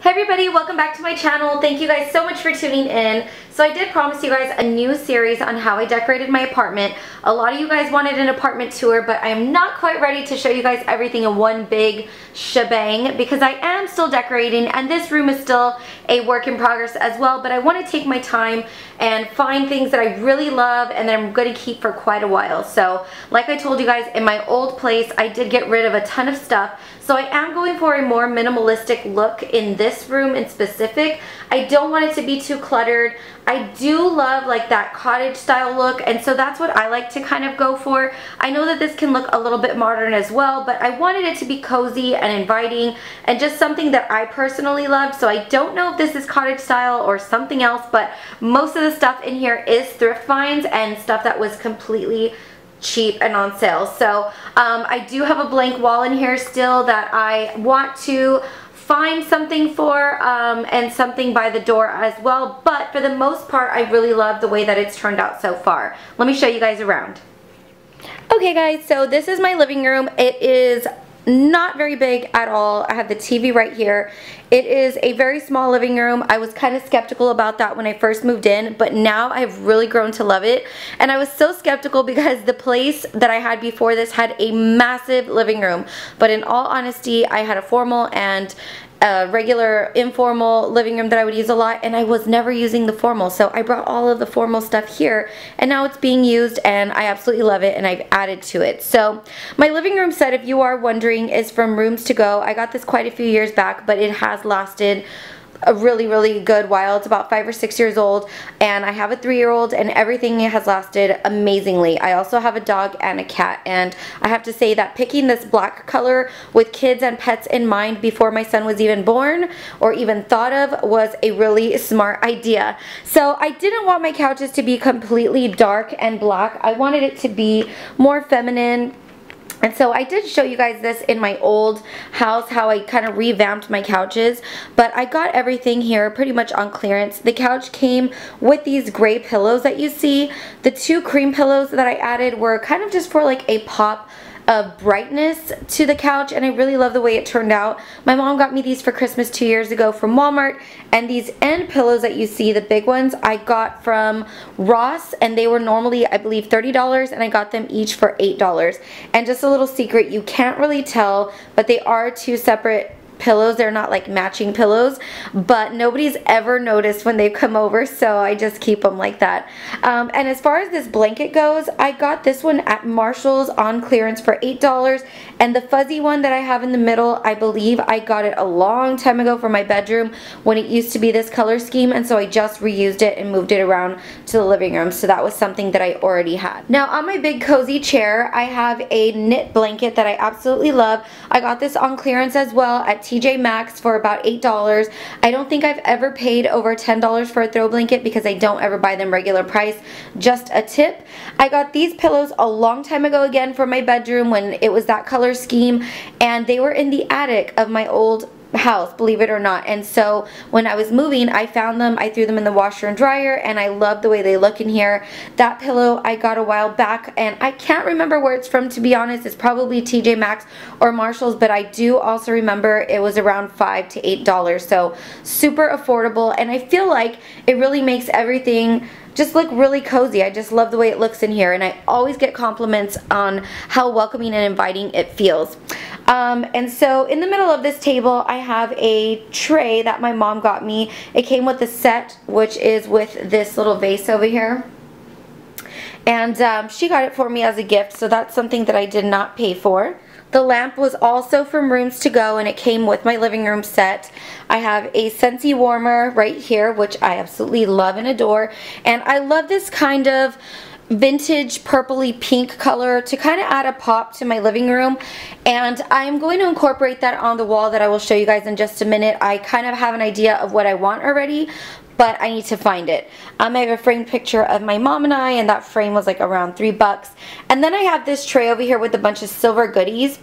Hey everybody, welcome back to my channel. Thank you guys so much for tuning in. So I did promise you guys a new series on how I decorated my apartment. A lot of you guys wanted an apartment tour, but I am not quite ready to show you guys everything in one big shebang because I am still decorating and this room is still a work in progress as well, but I want to take my time and find things that I really love and that I'm going to keep for quite a while. So like I told you guys, in my old place I did get rid of a ton of stuff, so I am going for a more minimalistic look in this room in specific. I don't want it to be too cluttered. I do love like that cottage style look, and so that's what I like to kind of go for. I know that this can look a little bit modern as well, but I wanted it to be cozy and inviting and just something that I personally loved. So I don't know if this is cottage style or something else, but most of the stuff in here is thrift finds and stuff that was completely cheap and on sale. So I do have a blank wall in here still that I want to find something for and something by the door as well, but for the most part I really love the way that it's turned out so far. Let me show you guys around. Okay guys, so this is my living room. It is not very big at all. I have the TV right here. It is a very small living room. I was kind of skeptical about that when I first moved in, but now I've really grown to love it. And I was so skeptical because the place that I had before this had a massive living room. But in all honesty, I had a formal and a regular informal living room that I would use a lot, and I was never using the formal, so I brought all of the formal stuff here and now it's being used and I absolutely love it and I've added to it. So my living room set, if you are wondering, is from Rooms to Go. I got this quite a few years back, but it has lasted a really good while. It's about 5 or 6 years old, and I have a 3-year-old, and everything has lasted amazingly. I also have a dog and a cat, and I have to say that picking this black color with kids and pets in mind before my son was even born or even thought of was a really smart idea. So I didn't want my couches to be completely dark and black. I wanted it to be more feminine. And so I did show you guys this in my old house, how I kind of revamped my couches, but I got everything here pretty much on clearance. The couch came with these gray pillows that you see. The 2 cream pillows that I added were kind of just for like a pop of brightness to the couch, and I really love the way it turned out. My mom got me these for Christmas 2 years ago from Walmart, and these end pillows that you see, the big ones, I got from Ross, and they were normally I believe $30, and I got them each for $8. And just a little secret, you can't really tell, but they are 2 separate pillows. They're not like matching pillows, but nobody's ever noticed when they've come over, so I just keep them like that. And as far as this blanket goes, I got this one at Marshall's on clearance for $8, and the fuzzy one that I have in the middle, I believe I got it a long time ago for my bedroom when it used to be this color scheme, and so I just reused it and moved it around to the living room, so that was something that I already had. Now on my big cozy chair, I have a knit blanket that I absolutely love. I got this on clearance as well at TJ Maxx for about $8. I don't think I've ever paid over $10 for a throw blanket because I don't ever buy them regular price, just a tip. I got these pillows a long time ago again for my bedroom when it was that color scheme, and they were in the attic of my old house, believe it or not. And so when I was moving, I found them, I threw them in the washer and dryer, and I love the way they look in here. That pillow I got a while back, and I can't remember where it's from, to be honest. It's probably TJ Maxx or Marshall's, but I do also remember it was around $5 to $8, so super affordable, and I feel like it really makes everything just look really cozy. I just love the way it looks in here, and I always get compliments on how welcoming and inviting it feels. And so in the middle of this table, I have a tray that my mom got me. It came with the set, which is with this little vase over here. And she got it for me as a gift, so that's something that I did not pay for. The lamp was also from Rooms to Go, and it came with my living room set. I have a Scentsy warmer right here, which I absolutely love and adore. And I love this kind of vintage purpley pink color to kind of add a pop to my living room, and I'm going to incorporate that on the wall that I will show you guys in just a minute. I kind of have an idea of what I want already, but I need to find it. I have a framed picture of my mom and I, and that frame was like around $3. And then I have this tray over here with a bunch of silver goodies.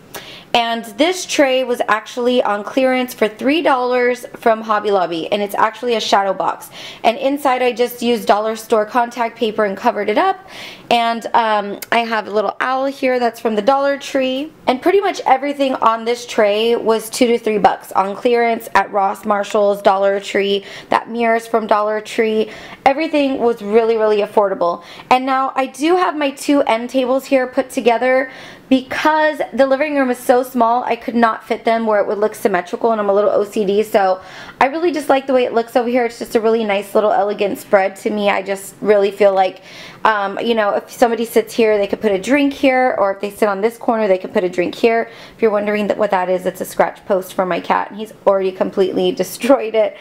And this tray was actually on clearance for $3 from Hobby Lobby, and it's actually a shadow box. And inside I just used dollar store contact paper and covered it up. And I have a little owl here that's from the Dollar Tree. And pretty much everything on this tray was $2 to $3 on clearance at Ross, Marshall's, Dollar Tree. That mirror's from Dollar Tree. Everything was really, really affordable. And now I do have my two end tables here put together because the living room is so small, I could not fit them where it would look symmetrical, and I'm a little OCD, so I really just like the way it looks over here. It's just a really nice little elegant spread to me. I just really feel like, you know, if somebody sits here, they could put a drink here, or if they sit on this corner, they could put a drink here. If you're wondering what that is, it's a scratch post for my cat, and he's already completely destroyed it.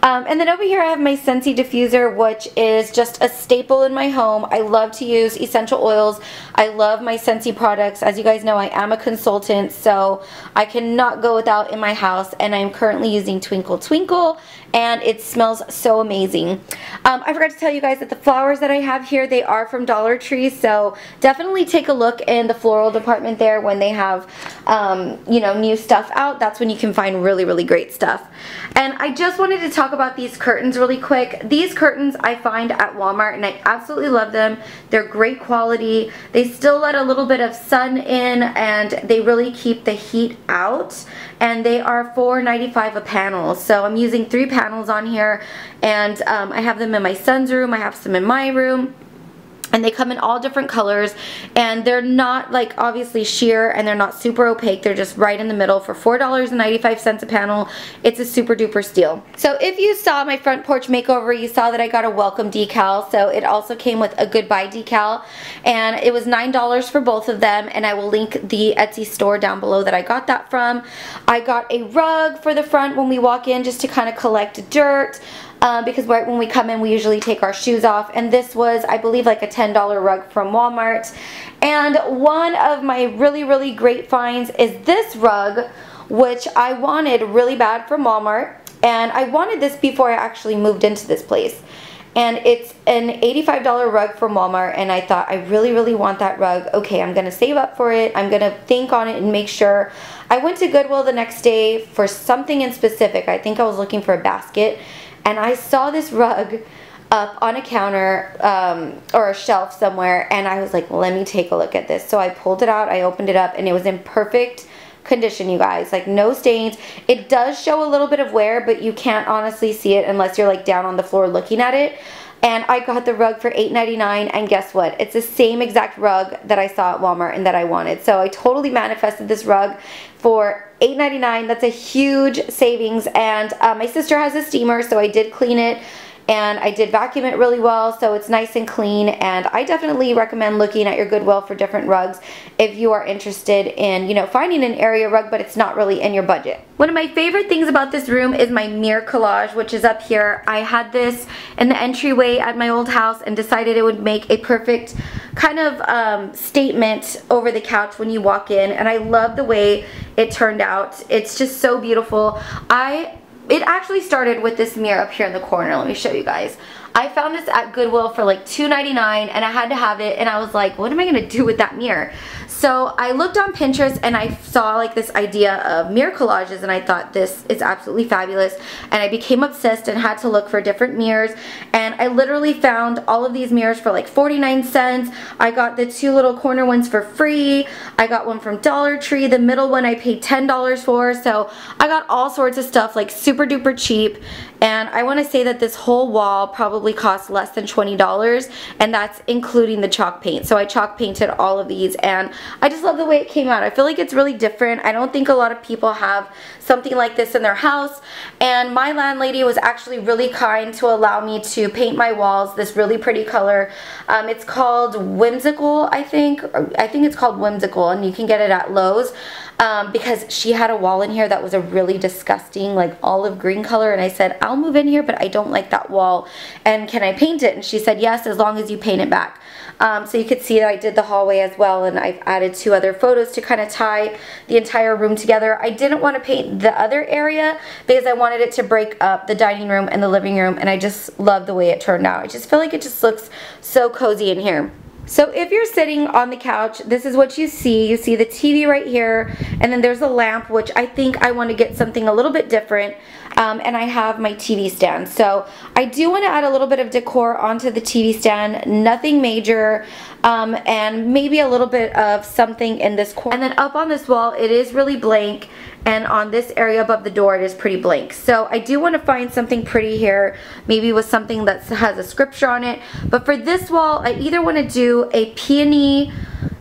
And then over here I have my Scentsy diffuser, which is just a staple in my home. I love to use essential oils. I love my Scentsy products. As you guys know, I am a consultant, so I cannot go without in my house, and I'm currently using Twinkle Twinkle, and it smells so amazing. I forgot to tell you guys that the flowers that I have here, they are from Dollar Tree, so definitely take a look in the floral department there when they have, you know, new stuff out. That's when you can find really, really great stuff. And I just wanted to talk about these curtains really quick. These curtains I find at Walmart, and I absolutely love them. They're great quality. They still let a little bit of sun in, and they really keep the heat out. And they are $4.95 a panel. So I'm using 3 panels on here, and I have them in my son's room. I have some in my room. And they come in all different colors, and they're not like obviously sheer, and they're not super opaque. They're just right in the middle for $4.95 a panel. It's a super duper steal. So if you saw my front porch makeover, you saw that I got a welcome decal. So it also came with a goodbye decal, and it was $9 for both of them, and I will link the Etsy store down below that I got that from. I got a rug for the front when we walk in, just to kind of collect dirt. Because right when we come in, we usually take our shoes off, and this was, I believe, like a $10 rug from Walmart. And one of my really, really great finds is this rug, which I wanted really bad from Walmart, and I wanted this before I actually moved into this place. And it's an $85 rug from Walmart, and I thought, I really, really want that rug. Okay, I'm going to save up for it. I'm going to think on it and make sure. I went to Goodwill the next day for something in specific. I think I was looking for a basket, and I saw this rug up on a counter or a shelf somewhere, and I was like, let me take a look at this. So I pulled it out, I opened it up, and it was in perfect condition, you guys. Like, no stains. It does show a little bit of wear, but you can't honestly see it unless you're like down on the floor looking at it. And I got the rug for $8.99, and guess what? It's the same exact rug that I saw at Walmart and that I wanted. So I totally manifested this rug for $8.99. That's a huge savings. And my sister has a steamer, so I did clean it, and I did vacuum it really well, so it's nice and clean. And I definitely recommend looking at your Goodwill for different rugs if you are interested in, you know, finding an area rug, but it's not really in your budget. One of my favorite things about this room is my mirror collage, which is up here. I had this in the entryway at my old house and decided it would make a perfect kind of statement over the couch when you walk in, and I love the way it turned out. It's just so beautiful. It actually started with this mirror up here in the corner. Let me show you guys. I found this at Goodwill for like $2.99, and I had to have it, and I was like, what am I gonna do with that mirror? So I looked on Pinterest, and I saw like this idea of mirror collages, and I thought this is absolutely fabulous, and I became obsessed and had to look for different mirrors, and I literally found all of these mirrors for like 49 cents. I got the 2 little corner ones for free. I got one from Dollar Tree. The middle one I paid $10 for, so I got all sorts of stuff like super duper cheap. And I want to say that this whole wall probably cost less than $20, and that's including the chalk paint. So I chalk painted all of these, and I just love the way it came out. I feel like it's really different. I don't think a lot of people have something like this in their house, and my landlady was actually really kind to allow me to paint my walls this really pretty color. It's called Whimsical, I think. I think it's called Whimsical, and you can get it at Lowe's. Because she had a wall in here that was a really disgusting like olive green color, and I said, I'll move in here, but I don't like that wall, and can I paint it? And she said, yes, as long as you paint it back. So you could see that I did the hallway as well, and I've added 2 other photos to kind of tie the entire room together. I didn't want to paint the other area because I wanted it to break up the dining room and the living room, and I just love the way it turned out. I just feel like it just looks so cozy in here. So if you're sitting on the couch, this is what you see. You see the TV right here, and then there's a lamp, which I think I want to get something a little bit different. And I have my TV stand. So I do want to add a little bit of decor onto the TV stand, nothing major, and maybe a little bit of something in this corner. And then up on this wall, it is really blank, and on this area above the door, it is pretty blank. So I do want to find something pretty here, maybe with something that has a scripture on it. But for this wall, I either want to do a peony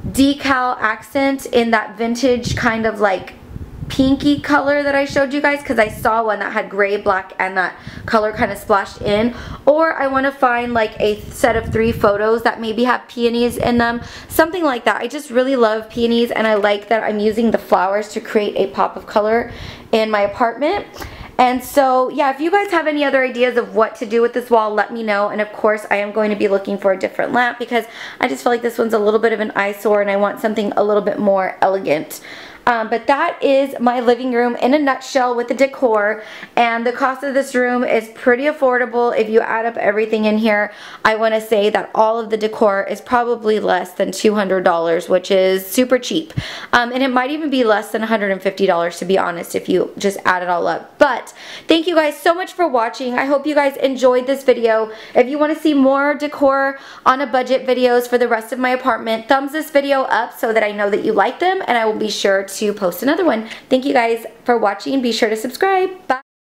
decal accent in that vintage kind of like pinky color that I showed you guys, because I saw one that had gray, black, and that color kind of splashed in. Or I want to find like a set of 3 photos that maybe have peonies in them, something like that. I just really love peonies, and I like that I'm using the flowers to create a pop of color in my apartment. And so, yeah, if you guys have any other ideas of what to do with this wall, let me know. And of course, I am going to be looking for a different lamp, because I just feel like this one's a little bit of an eyesore, and I want something a little bit more elegant. But that is my living room in a nutshell with the decor, and the cost of this room is pretty affordable. If you add up everything in here, I want to say that all of the decor is probably less than $200, which is super cheap. And it might even be less than $150 to be honest, if you just add it all up. But thank you guys so much for watching. I hope you guys enjoyed this video. If you want to see more decor on a budget videos for the rest of my apartment, thumbs this video up so that I know that you like them, and I will be sure to post another one. Thank you guys for watching. Be sure to subscribe. Bye.